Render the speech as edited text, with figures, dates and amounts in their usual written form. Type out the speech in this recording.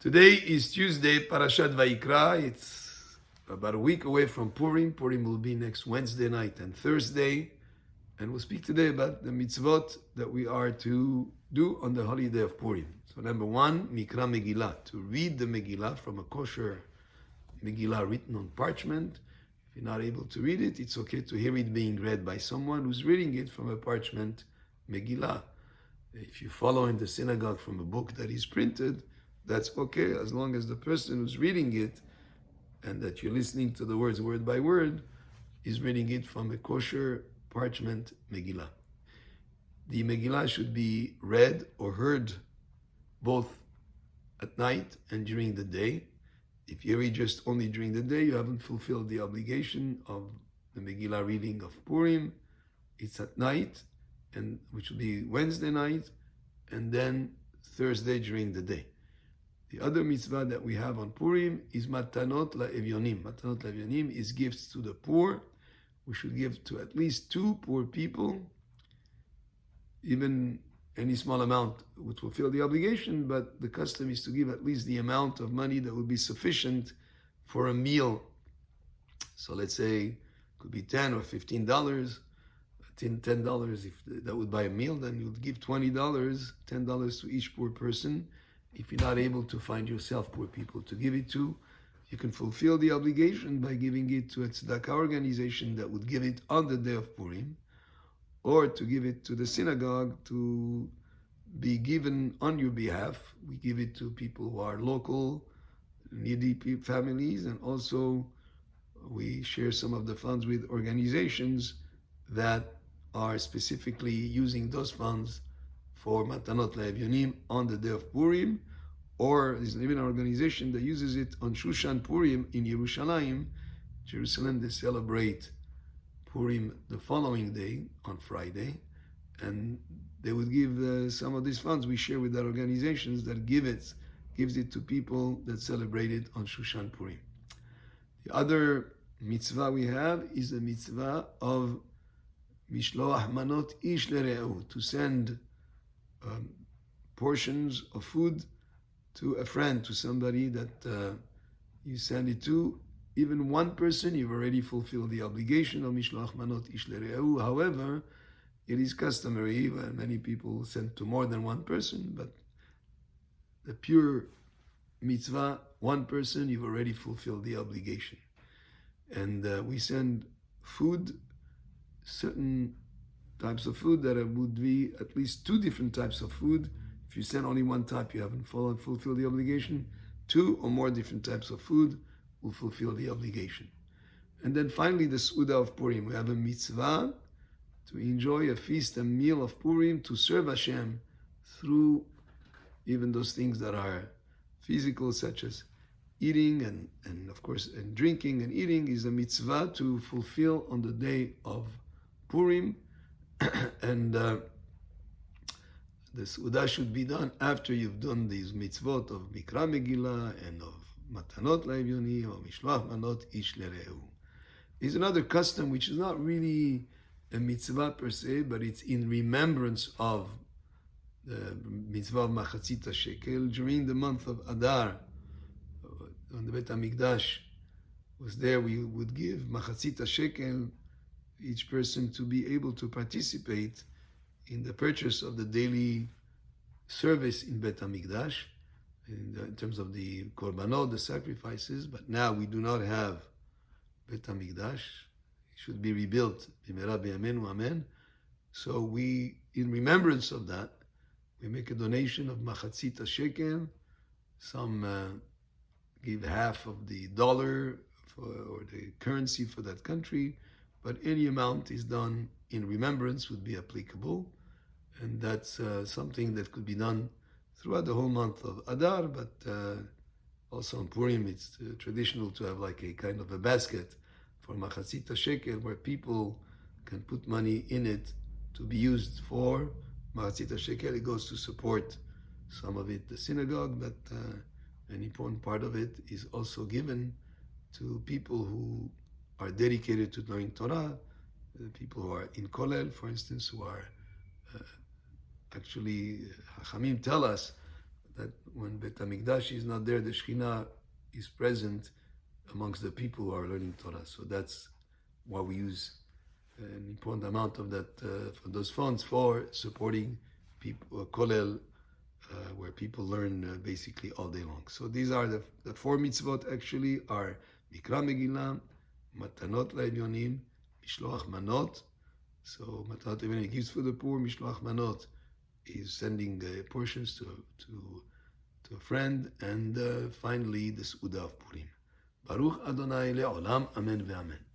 Today is Tuesday, Parashat Vayikra. It's about a week away from Purim. Purim will be next Wednesday night and Thursday. And we'll speak today about the mitzvot that we are to do on the holiday of Purim. So number one, Mikra Megillah, to read the Megillah from a kosher Megillah written on parchment. If you're not able to read it, it's okay to hear it being read by someone who's reading it from a parchment Megillah. If you follow in the synagogue from a book that is printed, that's okay, as long as the person who's reading it and that you're listening to the words word by word is reading it from a kosher parchment Megillah. The Megillah should be read or heard both at night and during the day. If you read just only during the day, you haven't fulfilled the obligation of the Megillah reading of Purim. It's at night, and which will be Wednesday night, and then Thursday during the day. The other mitzvah that we have on Purim is matanot la'evyonim. Matanot la'evyonim is gifts to the poor. We should give to at least two poor people. Even any small amount would fulfill the obligation, but the custom is to give at least the amount of money that would be sufficient for a meal. So let's say it could be $10 or $15. $10, if that would buy a meal, then you'd give $20, $10 to each poor person. If you're not able to find yourself poor people to give it to, you can fulfill the obligation by giving it to a tzedakah organization that would give it on the day of Purim, or to give it to the synagogue to be given on your behalf. We give it to people who are local, needy families, and also we share some of the funds with organizations that are specifically using those funds for Matanot La'evyonim on the day of Purim, or there's even an organization that uses it on Shushan Purim in Yerushalayim. Jerusalem, they celebrate Purim the following day, on Friday, and they would give some of these funds we share with the organizations that gives it to people that celebrate it on Shushan Purim. The other mitzvah we have is the mitzvah of Mishloach Manot Ish L'Re'ehu, to send portions of food to a friend, to somebody that you send it to. Even one person, you've already fulfilled the obligation of Mishloach Manot Ish L'Re'ehu. However, it is customary, and many people send to more than one person, but the pure mitzvah, one person, you've already fulfilled the obligation. And we send food, certain types of food that would be at least two different types of food. If you send only one type, you haven't fulfilled the obligation. Two or more different types of food will fulfill the obligation. And then finally, the Suda of Purim. We have a mitzvah to enjoy a feast, a meal of Purim, to serve Hashem through even those things that are physical, such as eating and of course, and drinking and eating is a mitzvah to fulfill on the day of Purim. And the Suda should be done after you've done these mitzvot of Mikra Megillah and of Matanot La'evyonim or Mishloach Manot Ish L'Re'ehu. Is another custom which is not really a mitzvah per se, but it's in remembrance of the mitzvah of Machatzit Shekel. During the month of Adar, when the Bet HaMikdash was there, we would give Machatzit Shekel, each person to be able to participate in the purchase of the daily service in Bet HaMikdash, in terms of the korbanot, the sacrifices. But now we do not have Bet HaMikdash. It should be rebuilt. B'mera b'yameinu, amen. So we, in remembrance of that, we make a donation of Machatzit Shekel. Some give half of the dollar or the currency for that country, but any amount is done in remembrance would be applicable. And that's something that could be done throughout the whole month of Adar, but also on Purim, it's traditional to have like a kind of a basket for Machatzit Shekel, where people can put money in it to be used for Machatzit Shekel. It goes to support some of it, the synagogue, but an important part of it is also given to people who are dedicated to learning Torah, the people who are in Kollel, for instance, who are actually, Chachamim tell us that when Bet HaMikdash is not there, the Shekhinah is present amongst the people who are learning Torah. So that's why we use an important amount of that for those funds for supporting people, Kolel, where people learn basically all day long. So these are the four mitzvot actually are Vayikra Megillah, Matanot La'Evyonim, Mishloach Manot. So Matanot La'Evyonim gives for the poor, Mishloach Manot is sending portions to a friend, and finally the Su'udah of Purim. Baruch Adonai Le'olam, Amen ve'amen.